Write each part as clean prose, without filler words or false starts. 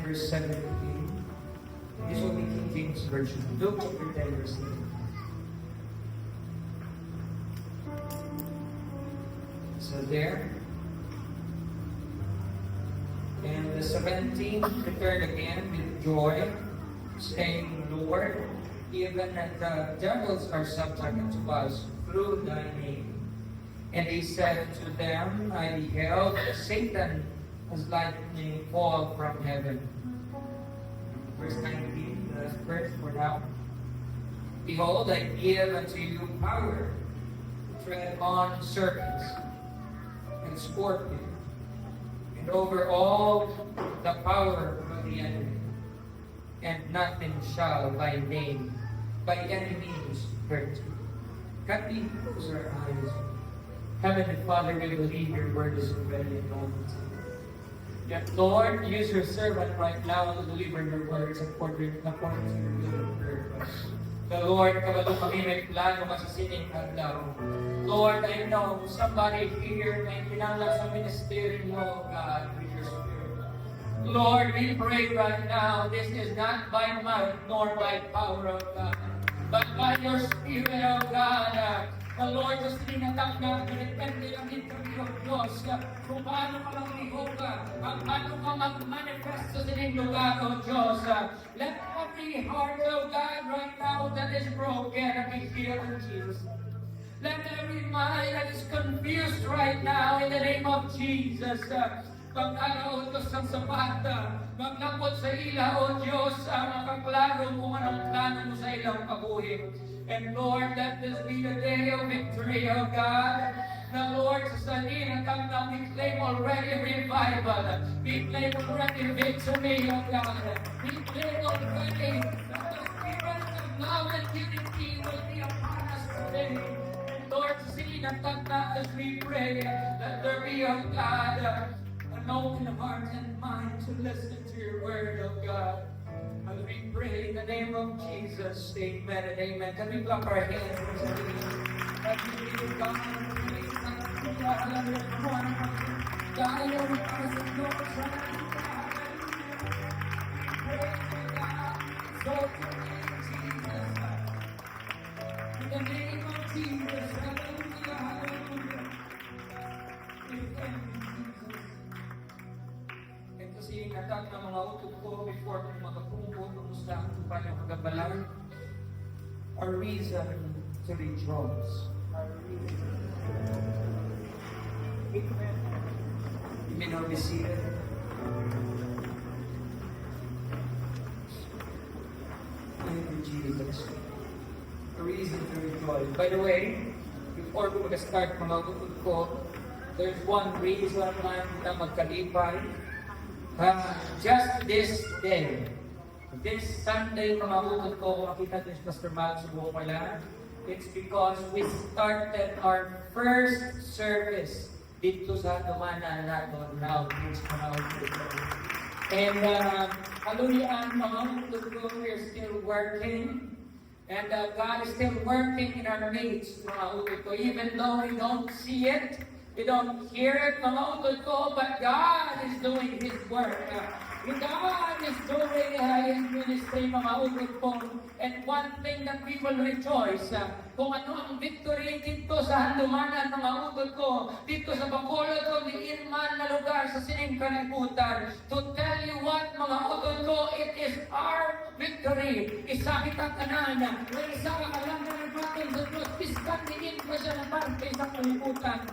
verse 17. This will be King James Version. Luke chapter 10, verse 9. So there. And the 17 returned again with joy, saying, Lord, even the devils are subject to us through thy name. And he said to them, I beheld Satan as lightning fall from heaven. Verse 19, the verse for now. Behold, I give unto you power to tread on serpents and scorpions, and over all the power of the enemy, and nothing shall by any means hurt you. Can we close our eyes? Heavenly Father, we believe your word is already anointed. Yet, Lord, use your servant right now to deliver your words according to your will and purpose. The Lord, kabalo kami may plano masasining adlaw. Lord, I know somebody here may kinala sa ministeryo mo, God, with your Spirit. Lord, we pray right now, this is not by might nor by power of God, but by your Spirit, O God. The Lord, just tinatak na, pinipende ang interview of Diyos, kung paano ka lang lihoga, paano ka mag-manifest sa sining lugar, O Diyos. Let every heart, O God, right now that is broken, be healed in Jesus. Let every mind that is confused right now, in the name of Jesus, pag-araw ito sa sabata, maglapot sa ila, O Diyos, makaklaro kung anong plano mo sa ilang kabuhi. And Lord, let this be the day of victory, O God. The Lord, sa salin at ang we claim already revival. We claim already victory, O God. We claim already that the spirit of love and unity will be upon us today. And Lord, sa salin at as we pray, let there be, O God, an open heart and mind to listen to your word, O God. As we pray in the name of Jesus, amen and amen. Can we clap our hands for something? As we give God praise, God, your presence, Lord, in the name of Jesus, hallelujah, hallelujah. Ito si natak ng mga utot ko before kung makapungo kumusta ang kanyang kagabalan. A reason to rejoice. You may now be seated. Thank you, Jesus. A reason to rejoice. By the way, before ko mag-start mga utot ko, there's one reason man na magkalipay. Just this day, this Sunday, mga utot ko, makita din si Pastor Max sa buong wala. It's because we started our first service dito sa Dumana natin now, which mga utot ko. And hallelujah, mga utot ko, we're still working. And God is still working in our midst, mga utot ko, even though we don't see it. We don't hear it, mga utod ko, but God is doing His work. God is doing His ministry, mga utod ko. And one thing that we will rejoice, kung ano ang victory dito sa handumanan, mga utod ko, dito sa Bacolod o ni Inman na lugar sa sining kalibutan. To tell you what, mga utod ko, it is our victory. Isa kitang kanan, isa ka kalangan natin sa Diyos, isang diin ko siya na parte sa kalibutan.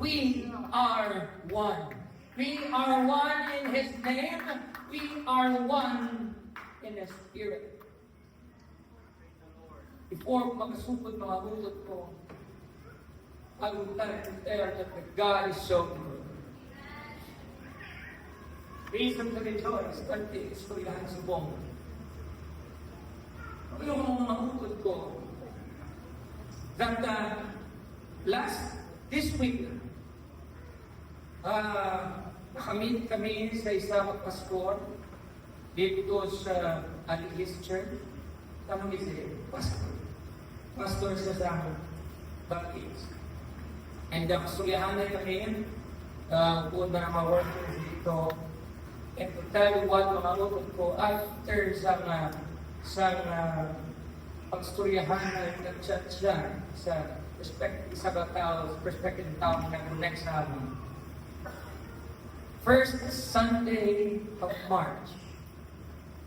We are one. We are one in His name. We are one in His Spirit. Before makasupot mga utot ko, I would like to tell that God is so good. Reason to rejoice, kasi istoryahan sa buong. Yung mga utot ko, that this week, nakamit kami sa isang pastor dito sa Alihis Church. Tanong siya, pastor siya sa Baptist. And kasulyahan na kami, kung ba na mga workers dito, And to tell you what, mga utod ko, after pagstoryahan ng chat siya sa perspective town na next namin. First Sunday of March,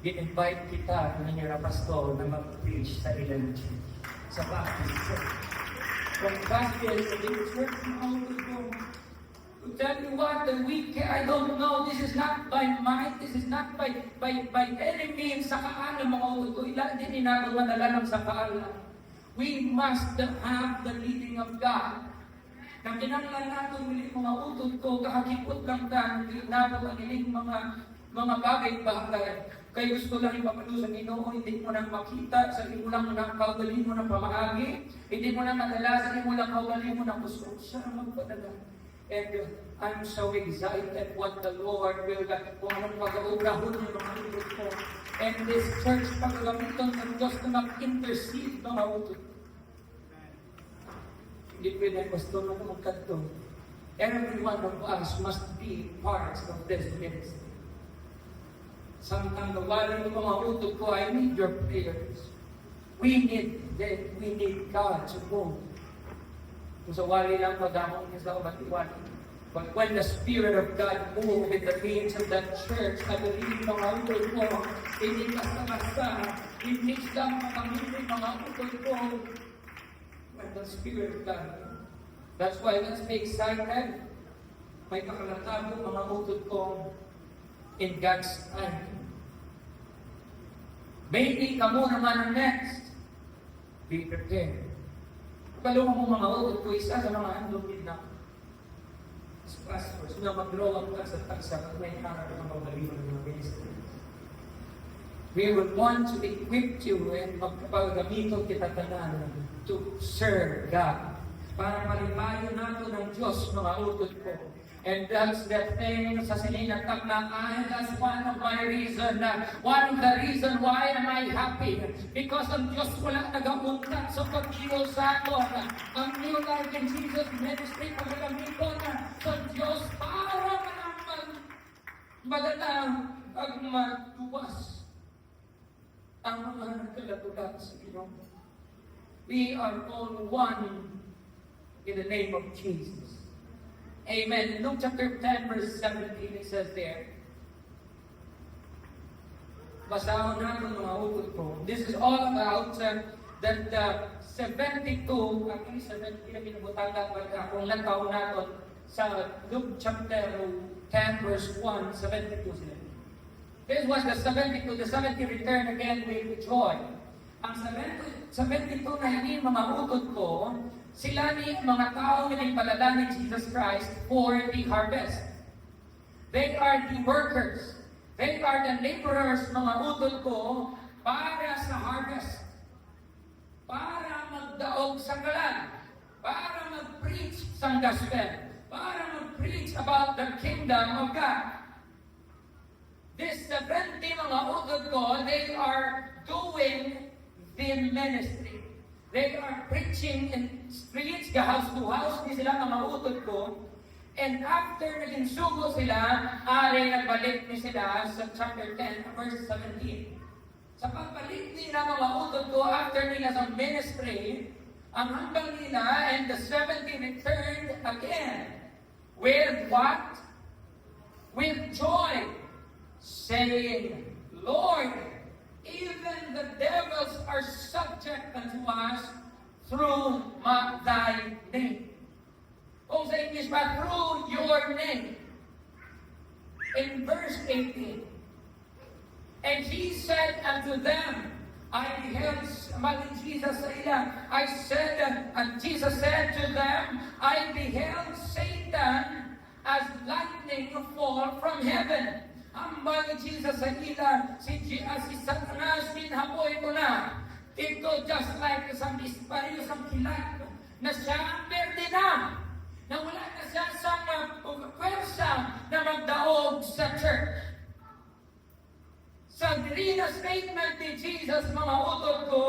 in-invite kita ng Nira Pastor na mag-preach sa ilang church, sa Baptist Church. From Baptist, the church na to tell you what, I don't know, this is not by might, this is not by any means sa kaalam mga utod ko. Ilan din inagawa na lang sa kaalam. We must have the leading of God. Nang kinanglan natin ulit mga utod ko, kakakipot lang ka, nagawa niling mga bagay-bagay. Kaya gusto lang ipapalo sa Ginoo, hindi mo nang makita, sa mo lang kaugali mo ng pamaagi, hindi mo nang nadala, sa mo lang kaugali mo ng gusto. Siya ang magpadala. And I'm so excited what the Lord will, kung anong pag-aurahon ng mga utod ko. And this church, pag-gamiton ng Diyos na mag-intercede ng mga utod. Hindi pwede gusto na magkanto. Every one of us must be parts of this ministry. Sometimes the wala ng mga utod ko, I need your prayers. We need God to move. Kung sa wali lang madamong niya sa kabatiwan. But when the Spirit of God moved in the means of that church, I believe mga utod ko, hindi basta-basta, hindi lang makamili mga utod ko, when the Spirit of God. That's why let's be excited. May pakalatabo mga utod ko in God's time. Maybe kamo naman ang next. Be prepared. Palungan mo mga utod ko, isa sa mga handlong na as pastors, na mag-grow up ka sa tagsa at may harap ng pagdaliman ng mga ministry. We would want to equip you and magpapagamito kita tanan to serve God. Para malipayo nato ng Diyos mga utod ko. And that's the thing sa sininatag na that's one of my reason. One of the reason why am I happy? Because ang Diyos wala nag-auntat sa pag-iwo sa aton. Ang New Life in Jesus Ministry pagkagamito na sa Diyos para magalang ang matuwas ang mga nagkalatulat sa Ginoo. We are all one in the name of Jesus. Amen. Luke chapter 10 verse 17 it says there. Basahon natin mga utod ko. This is all about that 72, actually 70 na pinabutang dapat kung lantaw natin sa Luke chapter 10 verse 1, 72 sila. This was the 72, the 70 return again with joy. Ang 72 na hindi mga utod ko, sila ni mga tao na nagpalala ni Jesus Christ for the harvest. They are the workers. They are the laborers, mga utod ko, para sa harvest. Para magdaog sa kalan. Para mag-preach sa gospel. Para mag-preach about the kingdom of God. This 70 mga utod ko, they are doing the ministry. They are preaching in streets, house to house, di sila mga utod ko. And after naging sugo sila, nagbalik ni sila sa chapter 10, verse 17. Sa pagbalik nila mga utod ko, after nila sa ministry, ang hanggang nila, and the 70 returned again. With what? With joy, saying, Lord, even the devils are subject unto us through thy name. Kung sa English ba, through your name. In verse 18, and he said unto them, I beheld, Jesus said, and Jesus said to them, I beheld Satan as lightning fall from heaven. Hambal ni Jesus sa ila, si Satanas minhapoy ko na. Ito just like isang dispariyo sa kilat na siya perde na. Na wala na siya sa pwersa na magdaog sa church. Sa green statement ni Jesus, mga utod ko,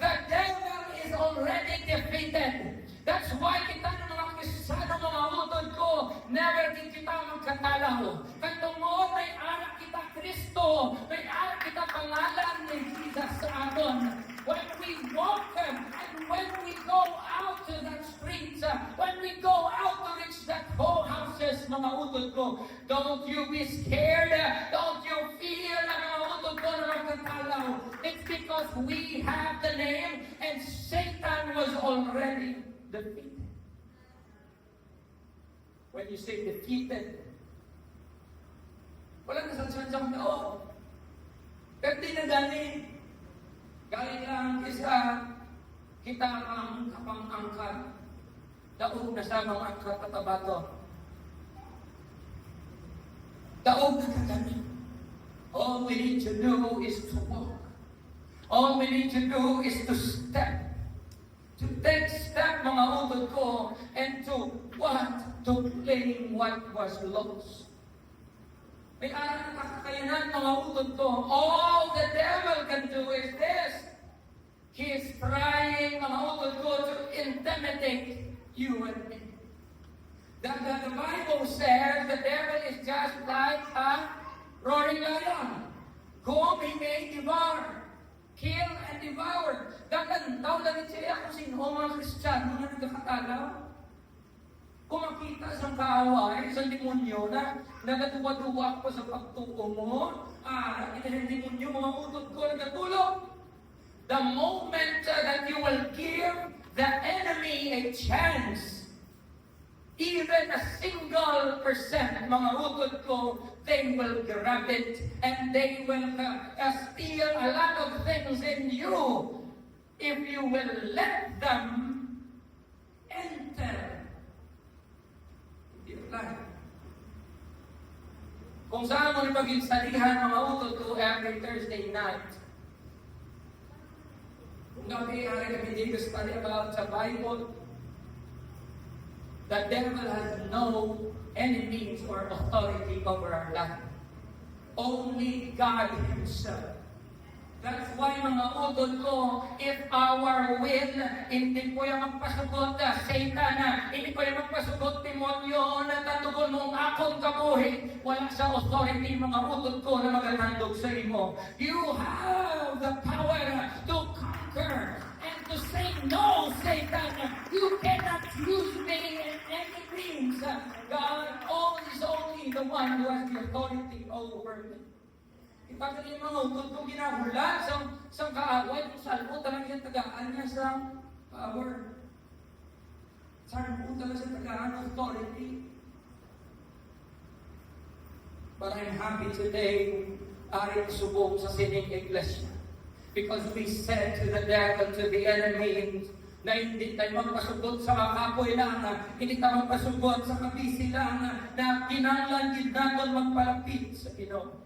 the devil is already defeated. That's why kita ng mga Kristiyano, mga utod ko, never din kita magkatalaw. Katungod ay anak Kristo, may ari kita pangalan ni Jesus sa aton. When we walk and when we go out to the streets, when we go out to reach that whole houses, mga utod ko, don't you be scared, don't you feel na mga utod ko na magkatalaw. It's because we have the name and Satan was already defeated. When you say defeated, wala na sa sansang tao. Pero di na galing. Galing lang isa, kita ang kapang-angkat. Daog na sa mga angkat katabato. Daog na kagani. All we need to do is to walk. All we need to do is to step. To take step, mga utod ko, and to what? To claim what was lost. May aral na kakayanan, mga utod ko. All the devil can do is this. He is trying, mga utod ko, to intimidate you and me. The Bible says the devil is just like a roaring lion, whom he may devour, kill and devour. Dagantaw lang siya kung sino mga Kristiyano na nagkakatalaw. Kung makita sa kaaway, sa demonyo na nagatuwa-tuwa ko sa pagtuko mo, ito yung demonyo, mga utod ko, nagatulog. The moment that you will give the enemy a chance, even a single %, mga utod ko, they will grab it and they will steal a lot of things in you if you will let them enter your life. Kung saan mo napaginsalihan mga utod ko every Thursday night, kung gabi ay kami dito study about sa Bible, the devil has no enemies or authority over our life. Only God Himself. That's why mga utod ko, if our will, hindi ko yung magpasugot Satan, hindi ko yung magpasugot demonyo na tatugon mong akong kabuhi, wala sa authority mga utod ko na magandog sa imo. You have the power to conquer and to say no, Satan. You cannot use me in any means. God is only the one who has the authority over me. Ipagkat yung mga utod kong ginahulat sa kaaway, kung saan po talaga siya tagaan niya sa power. Saan po talaga siya tagaan ng authority. But I'm happy today, aring subong sa sining iglesia. Because we said to the devil, to the enemy, na hindi tayo magpasugot sa kakapoy lang, hindi tayo magpasugot sa kabisi lang, na kinanglan din natin magpalapit sa Ginoo.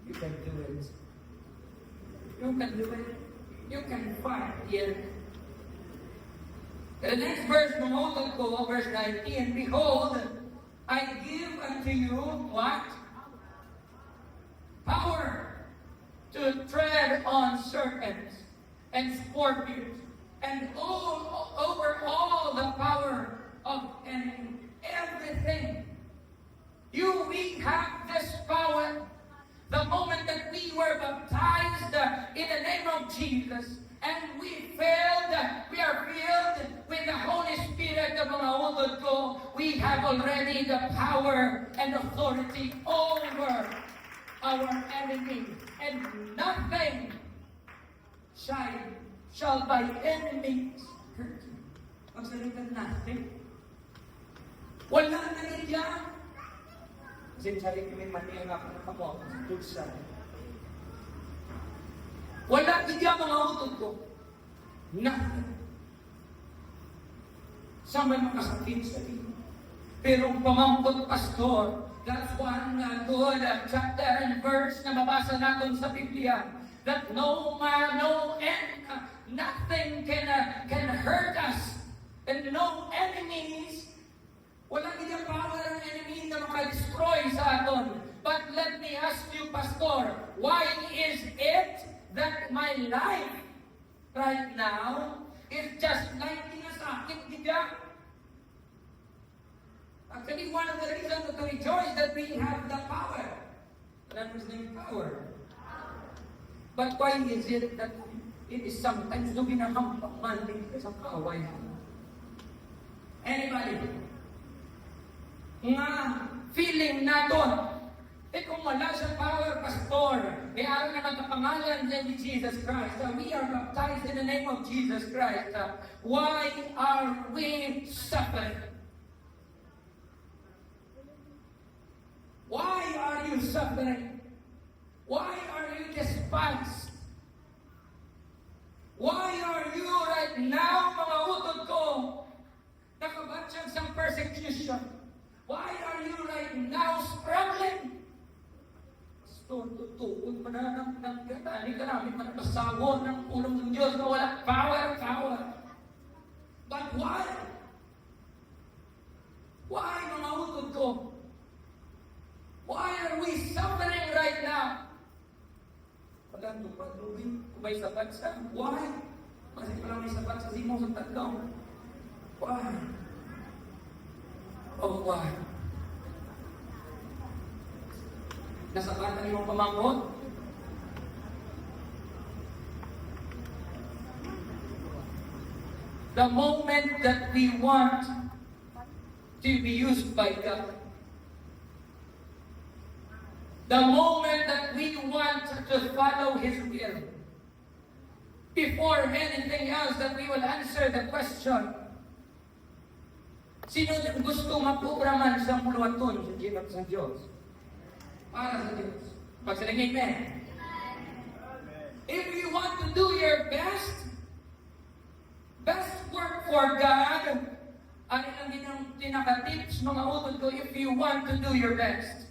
You can do it. You can do it. You can fight here. The next verse, mga ko, verse 19, Behold, I give unto you what? Power to tread on serpents and scorpions and over all the power of enemy. Everything. We have this power. The moment that we were baptized in the name of Jesus and we are filled with the Holy Spirit of mga utod ko, we have already the power and authority over our enemy. And nothing shall by enemies hurt you. Magsalita nothing. Wala na niya. Sinsalit kami maniya nga ako sa tulsa. Wala niya mga utod ko. Nothing. Sa may makasakit sa iyo. Pero pamangkot pastor, that's one good chapter and verse na mabasa natin sa Biblia. That nothing can hurt us. And no enemies. Wala niyang power ng enemy na makadestroy sa aton. But let me ask you, Pastor, why is it that my life right now is just like tinasakit niya? Actually, one of the reasons to rejoice that we have the power. That is the power. But why is it that it is sometimes duminahampan din sa kaaway? Anybody? Nga feeling naton, kung wala sa power, pastor, araw naman ang pangalan ni Jesus Christ. We are baptized in the name of Jesus Christ. Why are we suffering? Why are you suffering? Why are you despised? Why are you right now, mga utod ko, nakabatsyang sa persecution? Why are you right now struggling? Pastor, tutuon pa na ng gatani ka namin manapasawon ng ulong ng Diyos na wala power. But why? Why, mga utod ko? Why are we suffering right now? Pagkanto pa, Ruben, kung may sabat sa, why? Kasi pala may sabat sa simo sa taglaw. Why? Oh, why? Nasabatan yung pamangkot? The moment that we want to be used by God, the moment that we want to follow His will, before anything else that we will answer the question, sino gusto mapubraman sa muluwaton sa ginap sa Diyos? Para sa Diyos. Pagsaling amen. If you want to do your best work for God, ano lang din ang tinaka-tips mga utod ko, if you want to do your best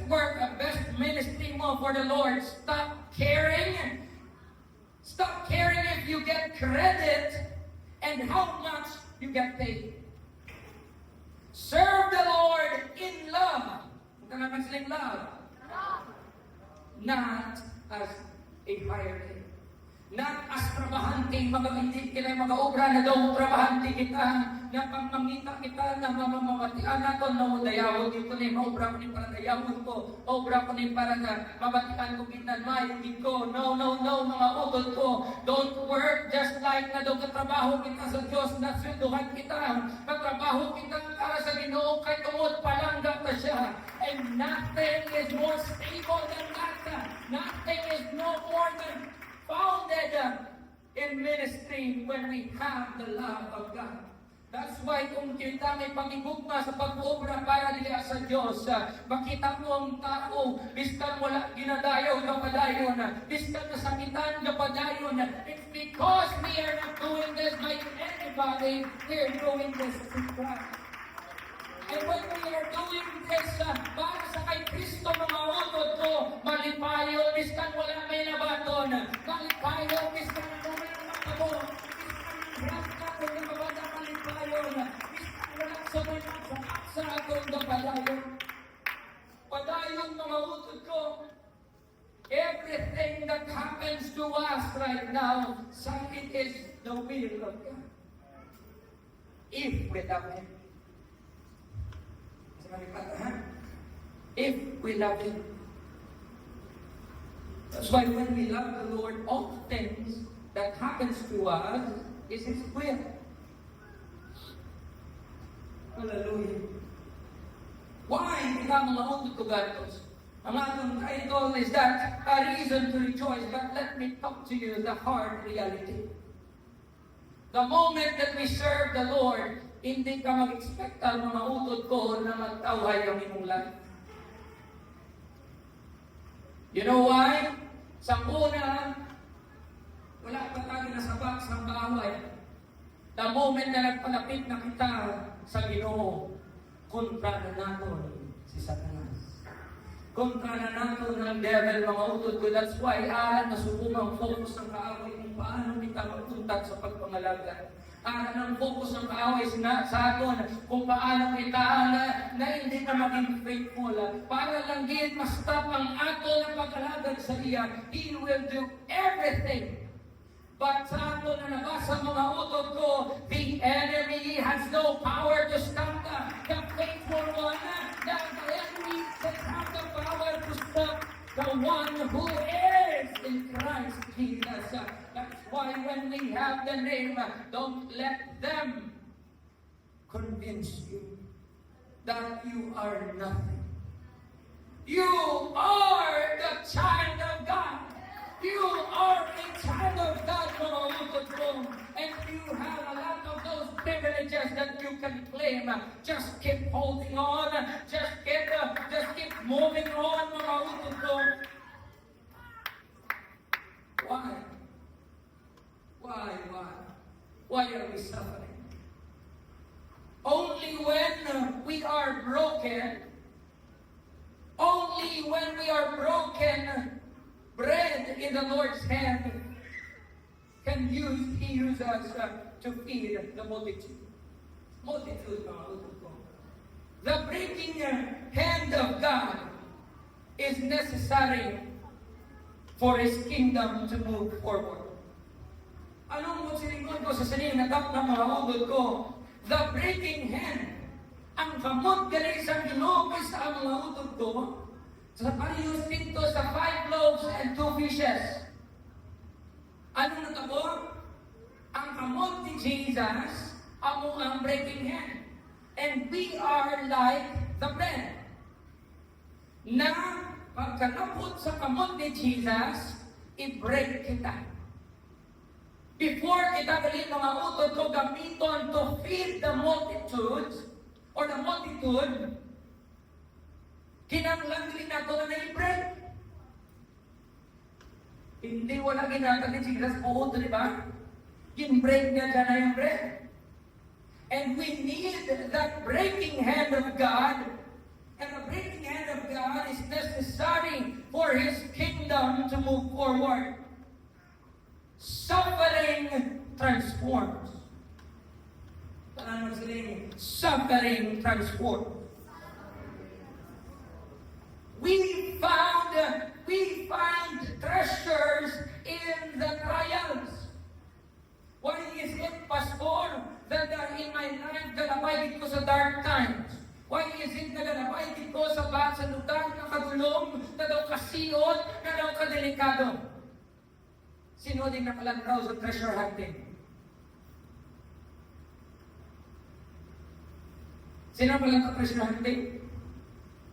work, best ministry mo for the Lord, stop caring if you get credit and how much you get paid. Serve the Lord in love. Talagang silang love. Not as a hierarchy. Not as trabahante, mga hindi kita mga obra na daw trabahante kita, na pangmangita kita, na mamamatian nato, na dayawon dito na obra ko ni para dayawon ko, obra ko ni para na mabatian ko kita, mayugin ko. No, mga utod ko. Don't work just like na daw katrabaho kita sa Diyos, na sweldohan kita. Katrabaho kita para sa Ginoo, kay tungod palangga pa siya. And nothing is more stable than that. Nothing is no more than founded in ministry when we have the love of God. That's why kung kita may pamigugma sa pag-obra para nila sa Diyos, makita mo ang tao, bistan wala ginadayaw na padayon, bistan nasakitan na padayon. It's because we are not doing this by anybody, we are doing this to Christ. And when we are doing this para sa kay Kristo, mga utod ko, malipayo, bistan wala may nabaton, malipayo, bistan wala may nakabo, bistan natin yung mabada malipayo, bistan wala sa may sa atong padayon. Padayon, mga utod ko, everything that happens to us right now, it is the will of God. If we love Him. If we love Him. That's why when we love the Lord, all things that happens to us is His will. Hallelujah. Why kita mga utod ko gatos? Ang atong title is that a reason to rejoice, but let me talk to you the hard reality. The moment that we serve the Lord, hindi ka mag-expect ang mga utod ko na magtawhay ang imong life. You know why? Sa una, wala pa tayo nasabak sa kaaway. The moment na nagpalapit na kita sa Ginoo, kontra na natin si Satanas. Kontra na natin ng devil, mga utod ko. That's why nasubungang focus ng kaaway kung paano kita magpuntat sa pagpangalaga. Ang focus ng kaaway sa atin kung paano kita na hindi na maging faithful. Para lang din ma-stop ang ato ng pag-alagad sa iya. He will do everything But sakto na nabasa mga utot ko, the enemy has no power to stop the faithful one. The enemy doesn't have the power to stop the one who is in Christ Jesus. That's why when we have the name, don't let them convince you that you are nothing. You are the child of God. You are a child of God, mga utot ko. And you have a lot of those privileges that you can claim. Just keep holding on. Just keep moving on, mga utot ko. Why? Why are we suffering? Only when we are broken, bread in the Lord's hand, can He use us to feed the multitude. Multitude, mga utot ko. The breaking hand of God is necessary for His kingdom to move forward. Anong siningkod ko sa sininatap ng mga utot ko? The breaking hand. Ang kamot gali sa Ginoo sa mga utot ko, sa palios dito sa 5 loaves and 2 fishes. Ano natabo? Ang kamot ni Jesus, amo ang breaking hand. And we are like the bread. Na pagkalapot sa kamot ni Jesus, i-break kita. Before kita gali mga utot ko gamiton to feed the multitudes, or the multitude, kinanglang din nato na i-break. Hindi wala ginagawa ni Jesus po, di ba? Gin-break niya dyan na yung bread. And we need that breaking hand of God. And the breaking hand of God is necessary for His kingdom to move forward. Suffering transforms. Suffering transforms. We find treasures in the trials. Why is it, Pastor, that in my life galabay ko sa dark times? Why is it na galabay ko sa lugar na kadulong, na daw kasiot, na daw kadelikado? Sino din nakalantaw sa treasure hunting? Sino palang treasure hunting?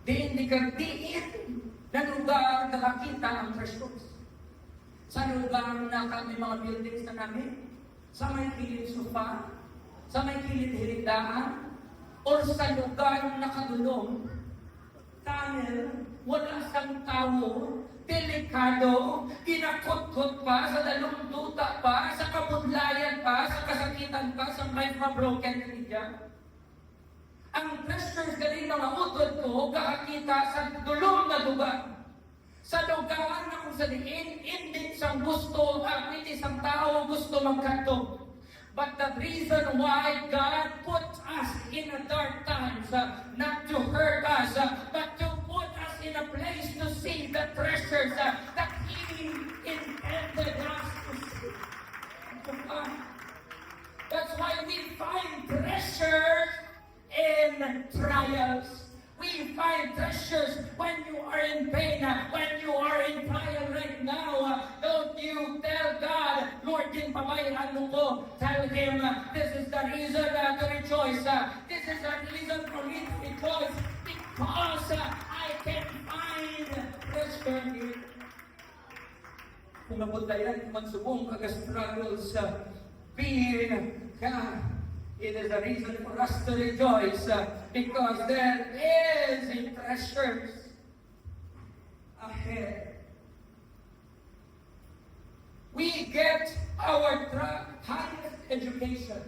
Diin na lugar na nakita ang treasures. Sa lugar na kami mga buildings na namin, sa may kilid sofa, sa may kilid hilindaan, o sa lugar na nakadulong, tunnel, wala sang tao, delikado, kinakot-kot pa, sa dalungtuta pa, sa kabudlayan pa, sa kasakitan pa, sa may broken religion. Ang treasures galing mga utot ko, kakakita sa dulong na lugar. Sa lugar na kung sa diin, hindi isang gusto, hindi isang tao gusto magkanto. But the reason why God put us in a dark times, not to hurt us, but to put us in a place to see the treasures that He intended us to see. That's why we find treasures in trials. We find treasures when you are in pain, when you are in trial right now. Don't you tell God, Lord, din pabayaan mo ko. Tell Him, this is the reason to rejoice. This is the reason for me to rejoice because I can find treasure here. Kung nabundayan, magsubong struggles being it is a reason for us to rejoice because there is a treasures ahead. We get our highest education.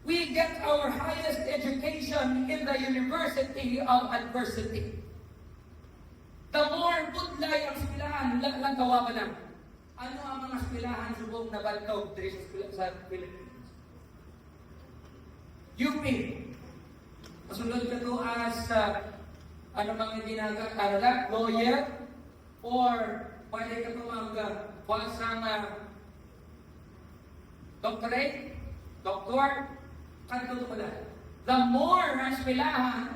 We get our highest education in the University of Adversity. The more budlay ang eskwelahan, lang kawa ba na? Ano ang mga eskwelahan subong na balkaw sa Philippines? UP. Masunod ka to as ano mga ginagawa, lawyer, or pwede ka to magkuha sa doctorate, doctor, kanto pala. The more ang eskwelahan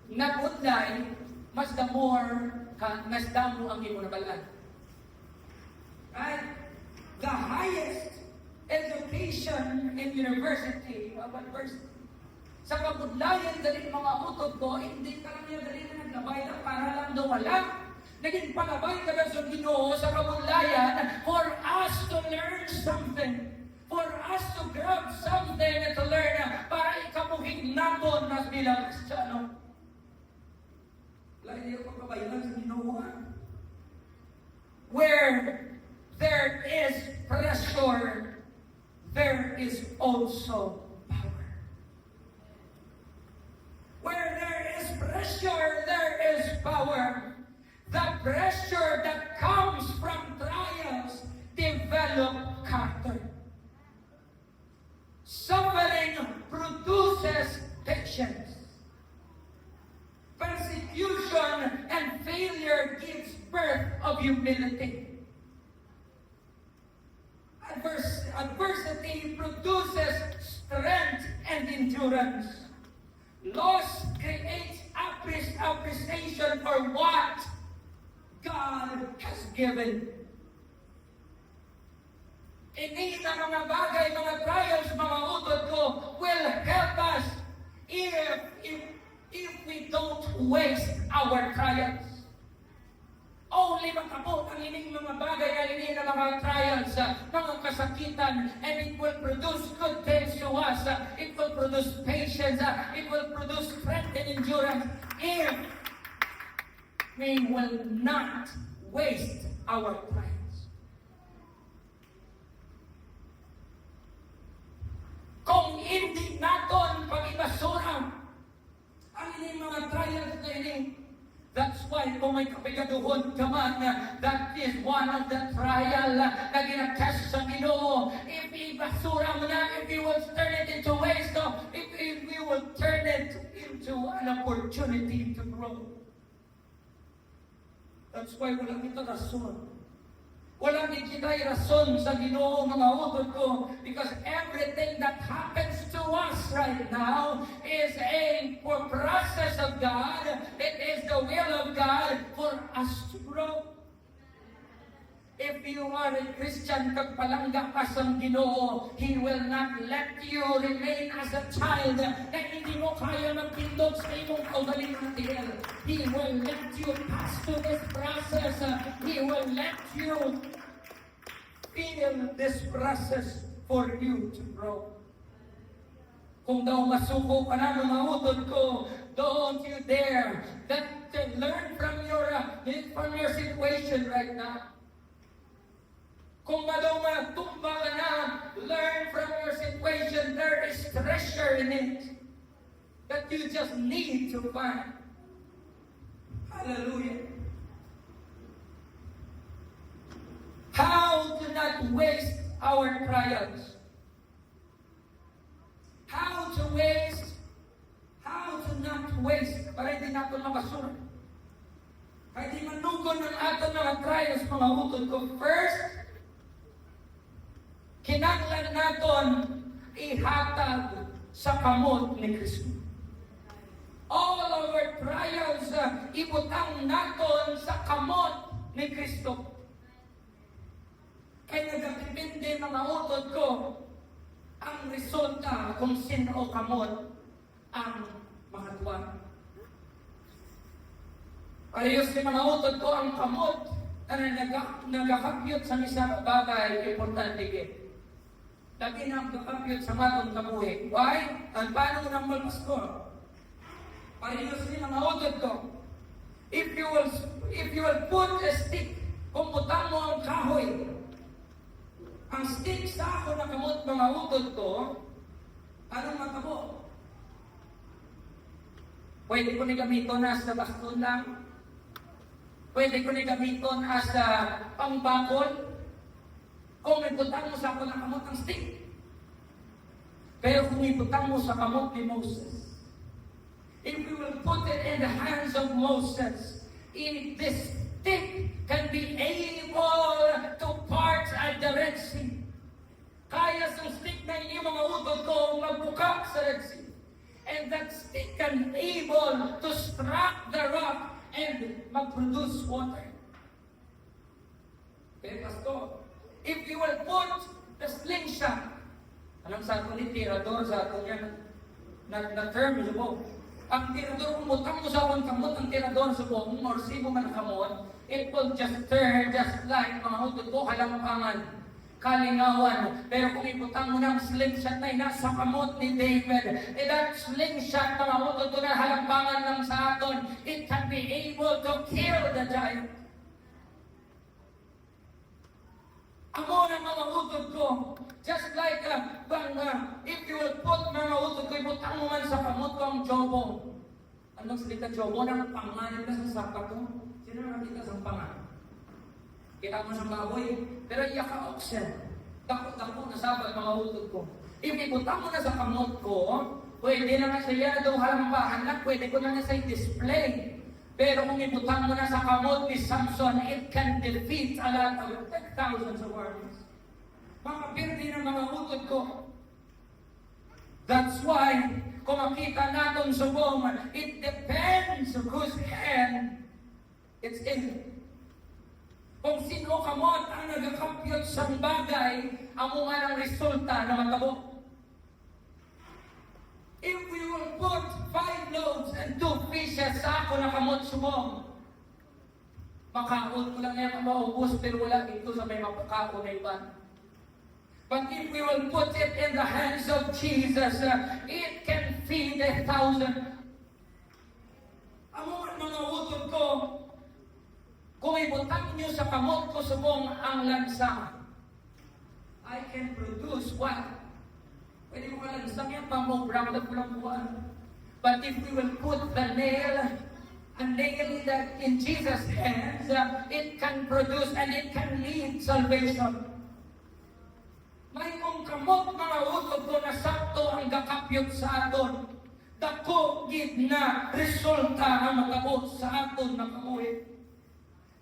na budlay, mas the more mas damo ang imo nabalaan. Right? The highest education in university, sa kabudlayan dali mga utod ko, hindi ka lang niya dali na naglabay lang para lang wala. Naging palabay ka lang sa Ginoo sa kabudlayan for us to learn something. For us to grab something and to learn para ikamuhin natin nas bilang Kristiyano. Lain niyo pagkabayanan sa Ginoo. Where there is pressure, there is also power. Where there is pressure, there is power. The pressure that comes from trials develop character. Suffering produces patience. Persecution and failure gives birth of humility. Adversity produces strength and endurance. Loss creates appreciation for what God has given. Ini na mga bagay, mga trials, mga utod ko will help us if we don't waste our trials. Only makabot ang ining mga bagay, ang ining mga trials, mga kasakitan, and it will produce good things to us. It will produce patience. It will produce strength and endurance if we will not waste our trials. Kung hindi natin pag-ibasura ang ining mga trials na ining, that's why kung may kapigaduhon ka man, that is one of the trial na ginatest sa Ginoo. If ibasura mo na, if you will turn it into waste, if we will turn it into an opportunity to grow. That's why walang ito rason. Walang ikitay rason sa Ginoo, mga utod ko, because everything that happens to us right now is a process of God. It is the will of God for us to grow. If you are a Christian, kag palangga ka sa Ginoo, He will not let you remain as a child na hindi mo kaya magpindog sa imong kaugalingon. He will let you pass through this process. He will let you feel this process for you to grow. Kung daw masuko ka na mga utod ko, don't you dare to learn from your situation right now. Kung daw matumba ka na, learn from your situation. There is treasure in it that you just need to find. Hallelujah. How to not waste our trials. How to not waste, para hindi natin mabasura. Kaya di manugon ng ating mga trials, mga utod ko. First, kinanglan natin ihatag sa kamot ni Kristo. All of our trials, ibutang natin sa kamot ni Kristo. Kaya nagdepende mga utod ko ang resulta kung sino o kamot ang makatuwa. Ayos ni mga utod ko ang kamot na nagakakyot sa isang bagay importante gid. Lagi nang nagakakyot sa matong kabuhi. Why? Ang paano mo nang malpasko? Ayos ni mga utod ko. If you will put a stick, kung butang mo ang kahoy, ang stick sa ako na kamot mga utod ko, anong matabo? Pwede ko ni gamiton as na baston lang. Pwede ko ni gamiton as pangbakol. Kung ibutang mo sa ako na kamot ang stick. Pero kung ibutang mo sa kamot ni Moses, if we will put it in the hands of Moses, this stick can be able to part at the Red Sea. Kaya sa stick na ini mga utod ko magbuka sa Red Sea. And that stick can able to strike the rock and mag-produce water. Okay, Pastor? If you will put the slingshot, alam sa ato ni tirador, sa ato yan, na term, subo. Ang tirador, kung mutang mo sa akong kamot, ang tirador, subo, kung morsibo man kamot, it will just turn just like mga utod ko, halampangan, kalingawan. Pero kung iputang mo ng slingshot na nasa kamot ni David, that slingshot, mga utod ko na halampangan lang sa aton, it can be able to kill the giant. Amo na mga utod ko, just like if you will put mga utod ko, iputang mo man sa kamot ko ang jobo. Anong salita jobo? Nang pangalan na sa sapat ko. Sino nakakita sa pangalan? Kita mo sa baboy, pero iyak ka oxen. Dako-dako na sabat mga utod ko. If iputang mo na sa kamot ko, pwede na nga siya daw halambahan lang, pwede ko na nga sa display. Pero kung ibutang mo na sa kamot ni Samson, it can defeat a lot of thousands of armies. Mga pirdi ng mga utod ko. That's why, kung makita natin subong, it depends whose hand it's in. Kung sino kamot ang nagkakampyot sa bagay, amo nga ng resulta na matabo. If we will put 5 loaves and 2 fishes sa ako na kamot subong, makaon ko lang yan maubos, pero wala dito sa may mapakaon na iba. But if we will put it in the hands of Jesus, it can feed 1,000. Amo mga utod ko, kung ibutang niyo sa kamot ko subong ang lansa, I can produce what? Pwede mo kalansang yan, pang-brown na pulang buwan. But if we will put the nail, a nail that in Jesus' hands, it can produce and it can lead salvation. May kung kamot mga utod ko na sakto ang gakapyot sa aton. Dako gid na resulta ang magabot sa aton na kamuhi.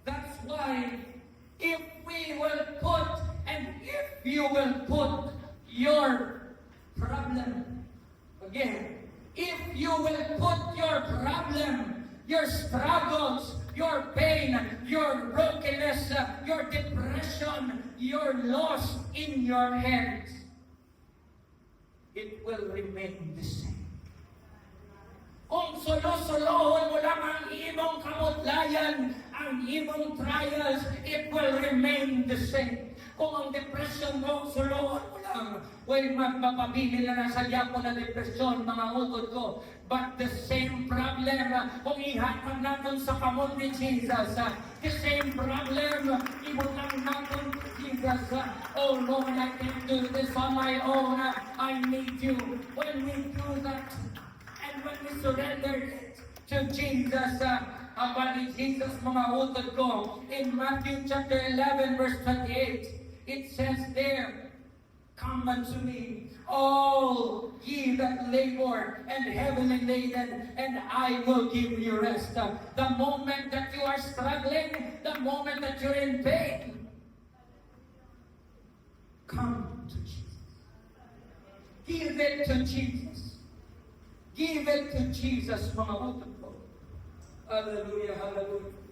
That's why if we will put and if you will put your problem, again, if you will put your problem, your struggles, your pain, your brokenness, your depression, your loss in your hands, it will remain the same. Kung solo-solohon mo lang ang imong kamutlayan, ang imong trials, it will remain the same. Kung ang depression mo, solohon mo lang, magpapabili na nasa yapo na depresyon, mga utod ko. But the same problem, kung ihatag natin sa kamot ni Jesus, the same problem, ibutang natin kay Jesus. Oh Lord, I can't do this on my own. I need you. When we do that, and when we surrender it to Jesus, abali Jesus mga utod ko, in Matthew chapter 11 verse 28, it says there, come unto me, all ye that labor and heavily laden, and I will give you rest. The moment that you are struggling, the moment that you're in pain, come to Jesus. Give it to Jesus. Give it to Jesus, mga utod ko. Hallelujah, hallelujah.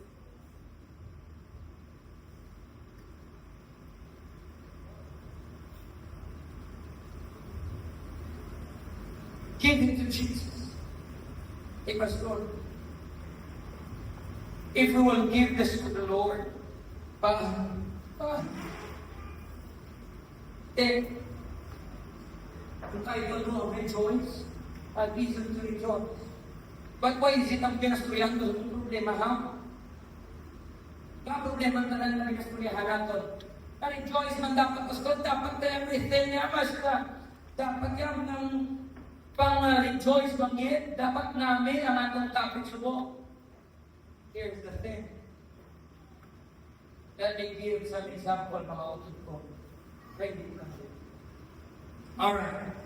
Give it to Jesus. Hey, Pastor, if we will give this to the Lord, kung tayo doon rejoice, reason to rejoice. But why is it ang pinasturyan doon? Ang problema ha? Ang problema na lang na pinasturyahan natin. Na-rejoice man dapat, Pastor, dapat everything niya, basta dapat yan ng pang-rejoice bangit, dapat namin ang atong topic subok. Here's the thing. Let me give some example, mga utod ko. Ready ka. Alright.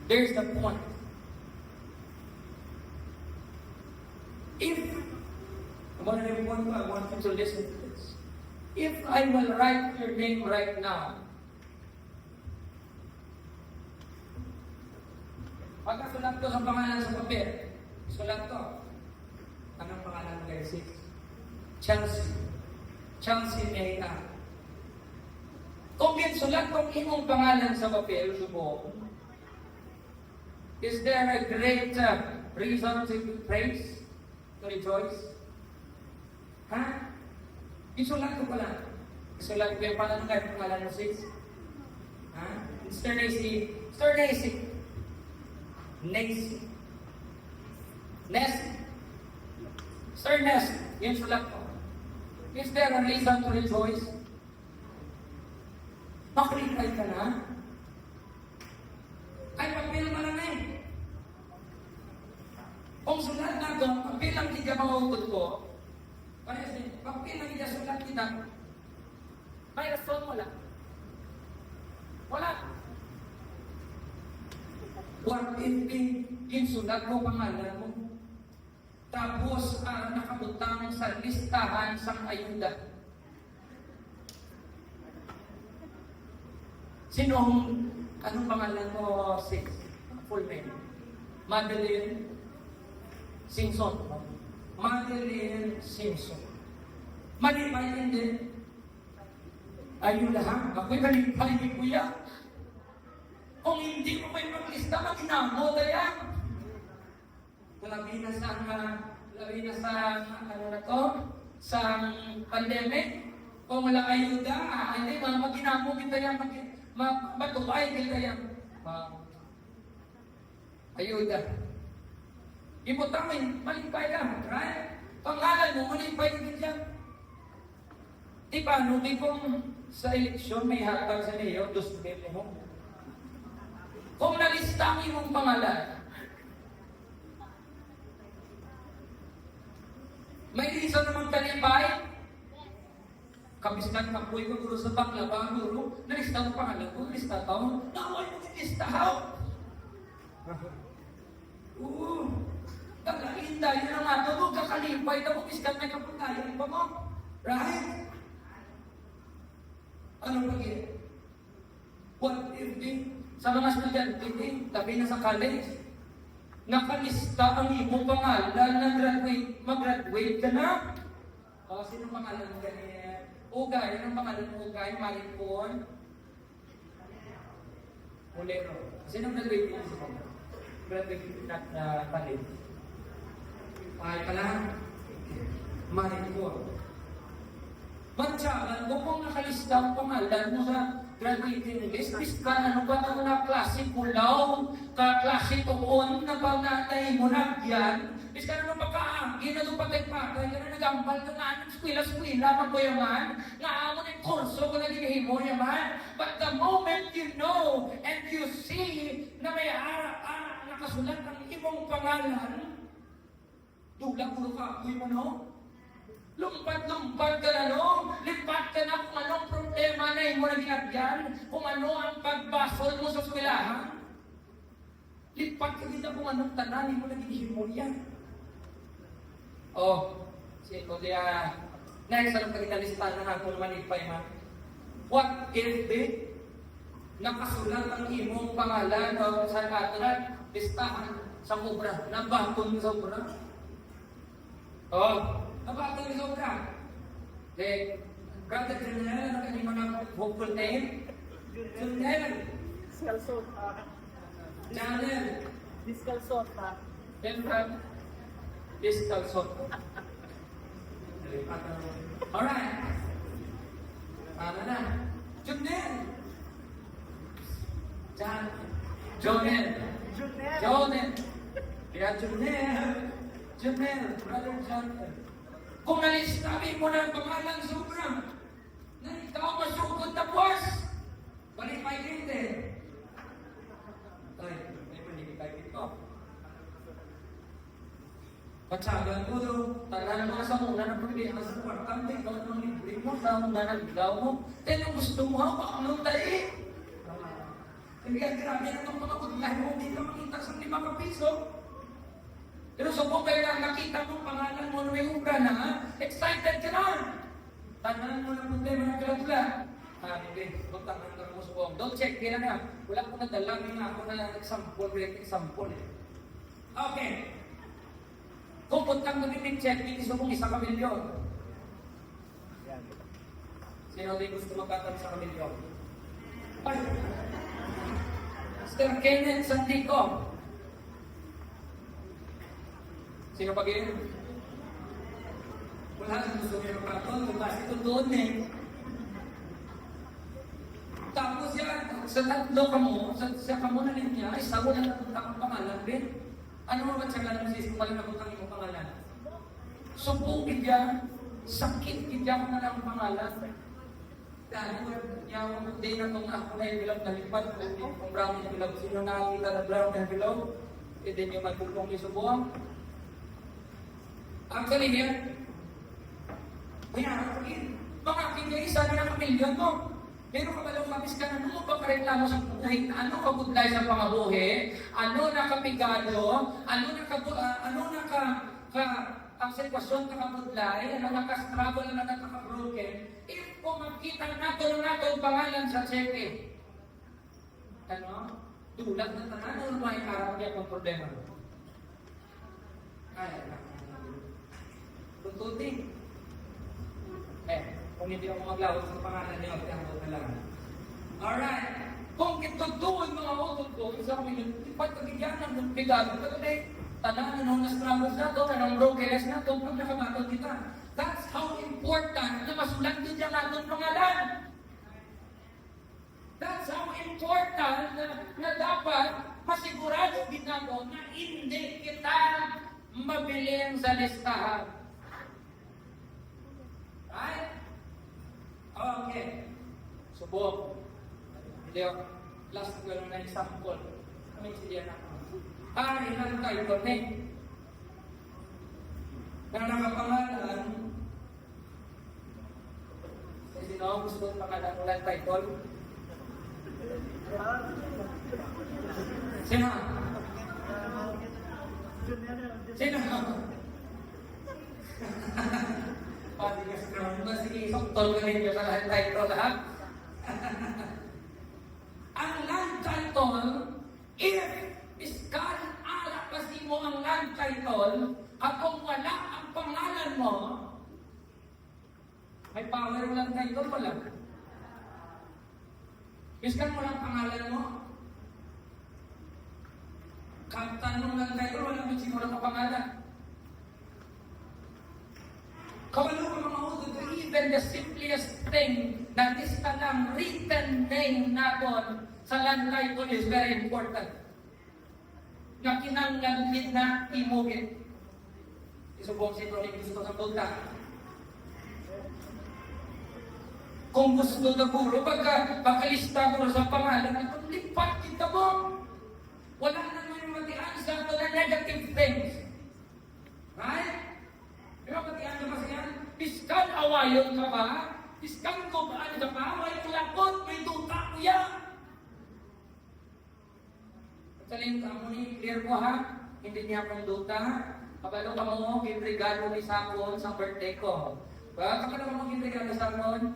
There's the point. If, I want to listen to this. If I will write your name right now, pagkasulat ko sa pangalan sa papel, sulat ko. Anong pangalan mo guys? Chelsea. Chelsea Mayta. Kung sulat kong imong pangalan sa papel, subok, is there a great reason to praise, to rejoice? Ha? Isulat ko pala. Isulat ko yung pangalan mo, sis. Ha? Mr. Nacy. Mr. Nacy. Nacy. Nesty. Sir Nesty. Yung sulat ko. Is there a reason to rejoice? Makripay ka na? Ay, papel mo lang eh. Kung sulat na ito, papel lang hindi ka mauutod ko. Kasi, papel lang hindi sulat kita. May rason mo lang. Wala. What if yung sulat mo pangalan mo? Tapos nakabutang sa listahan sa ayuda. Anong pangalan mo, sis? Full name? Madeline Simpson. Madeline Simpson. Malipayin din. Ayun lahat. Ako'y malipayin ni Kuya. Kung hindi mo may maglista, maginamo na yan. Labi na sa ano na to, sa pandemic, kung wala ayuda, hindi, maginamo kita yan, matubay kita yan. Ayuda. Ibutamin, malipay ka, right? Pangalan mo, malipay ka dyan. Di ba, nung kung sa eleksyon may hatag sa niyo, 2,000 mo. Kung nalista mo yung pangalan, may reason naman kalipay. Kabiskan kapoy ko guro sa baklava, guro, nalista mo pangalan ko, nalista ko, naway mo nalista ko. Kagalin tayo ng ato mo, kakalipay na mo, biskan may kaputayan pa mo. Right? Ano ba yun? What if sa mga estudyante, tabi na sa college, nakalista ang iyong pangalan na mag-graduate ka na? O, sino pangalan mo ganyan? Ugay, anong pangalan mo Ugay? Maripon? Mulero. Sino graduate mo sa mga? Graduate na college? Ay pala, Maripon. Matyagan mo kung nakalista ang pangalan mo sa graduating list, ka ano ba ito na klase kulaw, ka-klase tuon na ba natay mo na yan? Bis ka na pagkaangin na ito patay-patay, ka na nagambal ka nga ng skwila-skwila, magbayaman, nga amon yung kurso ko na ginahimo yaman. But the moment you know and you see na may ara-ara nakasulat ang ibang pangalan, dulag-dulag ka, uy mo no? Lumpat-lumpat ka na, no? Lipat ka na kung anong problema na mo na ginagyan, kung ano ang pagbasol mo sa eskwelahan. Lipat ka dito kung anong tanan mo na ginihimulya. Oh, next, anong pagkitalistan na ako naman ipay, ma? What if nakasulat ang imong pangalan o sa katulat, listahan sa kubra, nabaton sa kubra? Oh, nabaton sa kubra. Brother General, ano kanimo ng hopeful name? Junel. Discalsota. Janel. Discalsota. Efrat. Discalsota. Alright. Ano na? Junel. Jonel. Jonel. Kaya Junel. Junel. Brother Jonel. Kung nalistabi mo na ang pangalan sobra, na ikaw masugod na buwas, balik may grinde. Ay, may panigitay dito. Patsagan ko doon, talaan mo sa muna ng problema sa kwartang, ikaw ng libre mo, sa muna ng ilaw mo, then yung gusto mo, baka nung tayo. Hindi ka grabe na itong mga kudlahin mo, hindi ka makita sa 5 piso. Pero sa kung kaya nakita mo pangalan mo na may ubra na, excited ka na. Tanan mo na problema ng kalatula. Hindi. Punta ka ng musubong. Don't check. Kaya nga. Wala ko na dalang nga ako na example. Okay. Kung puntang nag-check, hindi subong 1 milyon. Sino din gusto magkatag sa milyon? Ay! Mr. Kenneth Sandico. Sino pa ganyan? Wala nang gusto niya magkatag. Kasi ito doon eh. Tapos yan, sa tatlo ka mo, sa kamunan niya, isa mo lang napunta kang pangalan, Ben. Ano mo ba siya lang ng system pala napunta kang pangalan? Sumpungin niya, sakit niya ko na lang pangalan. Dahil yung day na itong ako na yung bilog na lipat, kung brown yung bilog, sino nakakita na brown yung bilog, e din yung magpulpong yung subuang. Actually, yan, mga kinyaisa na ng milyon mo. Pero kabalong mabis ka na, ano ba kareklamo sa buhay? Ano ka budlay sa pangabuhi? Ano nakapigado? Ano ang sitwasyon nakabudlay? Ano nakastruggle na nakaka-broken? If kung makita nato pangalan sa cheque, ano? Tulad na tanan, ano may karap niya kung problema? Ay, tuntutin. Kung hindi ako maglawag sa pangalan niyo, pinakot na lang. Alright. Kung itutuon mga utol ko, isa kami lipat kabigyan ng pigado. Pero tanan, anong na-struggles na ito, anong brokenness na ito, pag nakamatod kita. That's how important na masulat din niya natin pangalan. That's how important na dapat masigurado din natin na hindi kita mabiling sa listahan. Right? Okay. Subok. Leo, last ko lang na example. Kami siya na. Ilan tayo ito na nakapangalan. Sino ang gusto ng pangalan ulan title? Sino? Sino? Pati ka strong na sige, tol ka ninyo sa land title, ha? Ang land title, if iskal alak kasi mo ang land title, at kung wala ang pangalan mo, may power ang land title wala. Iskal mo lang pangalan mo, kaptan mo land title, wala mo siguro ka pangalan. Kabalo ka mga utod, even the simplest thing na lista ng written name natin sa land title is very important. Na kinanglanggit na imugit. Isubong si Tony gusto sa punta. Kung gusto na guro, pagkalista ko sa pangalan, at lipat kita mo. Wala naman yung matian sa ito na negative things. Right? Pero matian ka ba siya? Piskal awayon ka ba? Piskal kubaan ka ba? May kulakot, may tuta ko yan. Saling mo ni clear ko ha? Hindi niya akong duta. Kabalo ka mo, kinregalo ni Sakon sa birthday ko. Kapag mo kinregalo ni Sakon,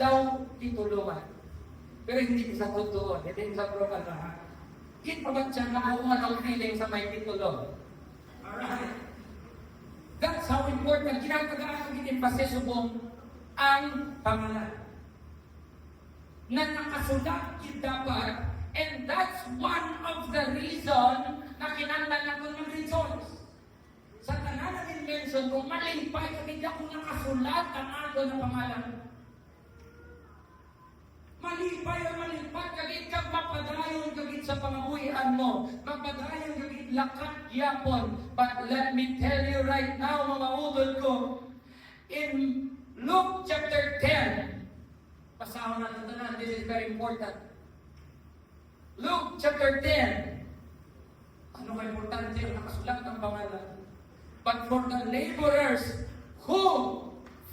daw titulungan. Pero hindi sa totoo, hindi sa propaganda ha? Kit pa ba siya nakuha ng feeling sa may titulo? Alright. That's how important. Kinakagaan ng emphasis subong ang pangalan. Na nakasulat yun dapat, and that's one of the reason na kinanglan na kung mag-rejoice. Sa tanan na mention, kung malimpay, hindi ako nakasulat ang ato ng pangalan. Malipay ang malipay, kagit kang mapadayon kagit sa pangabuhian mo. Mapadayon kagit lakat yapon. But let me tell you right now, mga udol ko, in Luke chapter 10, pasahon natin ito na, this is very important. Luke chapter 10, ano ka importante yung nakasulat ng pangalan? But for the laborers who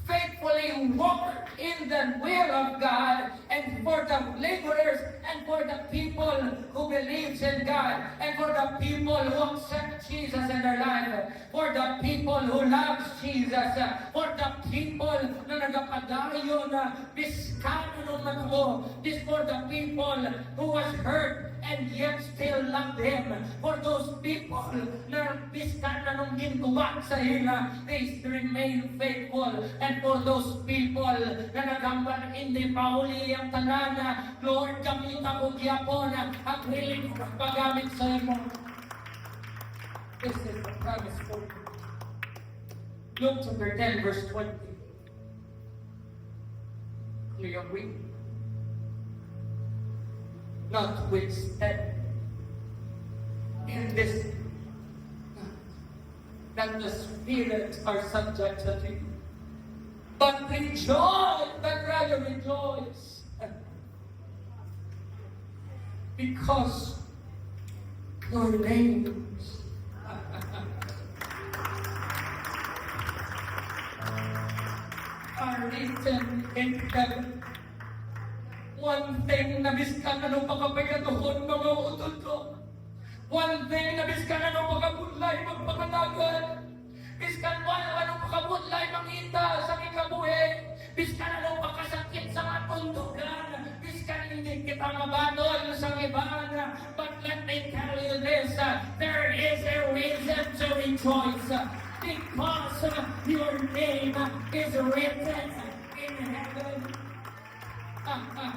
faithfully walk in the will of God, and for the laborers, and for the people who believes in God, and for the people who accept Jesus in their life, for the people who loves Jesus, for the people na nagapadayon na biskano nung matabo, this for the people who was hurt and yet still love Him, for those people na biskan na nung gintuwa sa hila, they remain faithful, and for those people na nagambal hindi pauli ang tanan, Lord, gamit ako gyapon at willing ko paggamit sa imo. This is the promise for you. Luke chapter 10 verse 20. Do you agree? Notwithstanding, in this, that the spirits are subject to you. But rejoice, but rather rejoice. Because your names are written in heaven. One thing na biskan anong pagkapagatuhon mga utod ko. One thing na biskan anong pagkabulay magpakanagan. Biskan anong pagkabulay mangita sa kikabuhi. Biskan anong pagkasakit sa matundugan. Biskan hindi kita mabadol sa iban. But let me tell you this, there is a reason to rejoice. Because your name is written in heaven. But my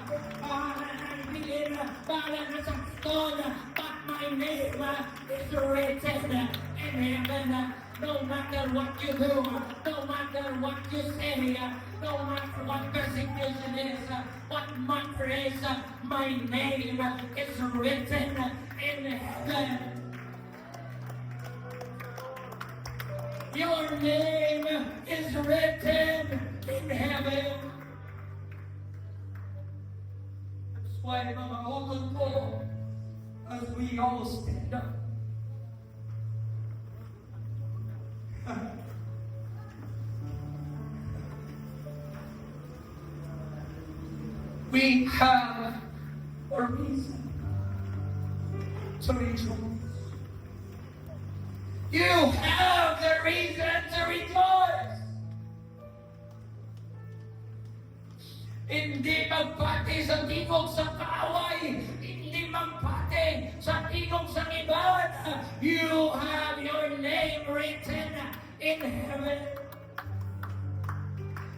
name is written in heaven. No matter what you do, no matter what you say, no matter what persecution is, what matter is, my name is written in heaven. Your name is written in heaven. That's why mga utod ko, as we all stand up, we have a reason to rejoice. You have the reason to rejoice. Hindi magpati sa tingog sa kaaway. Hindi magpati sa tingog sa iban. You have your name written in heaven.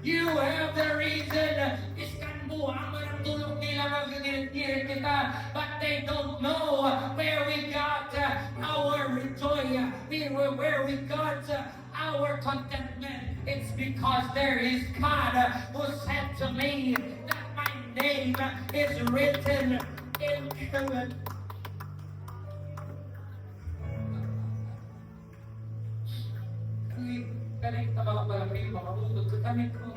You have the reason. Iskan buhang ang tulong nila magdirit-dirit kita. But they don't know where we got our joy. Where we got our contentment. It's because there is God who said to me that my name is written in heaven. Kami, kami, mga utod ko, kami ko,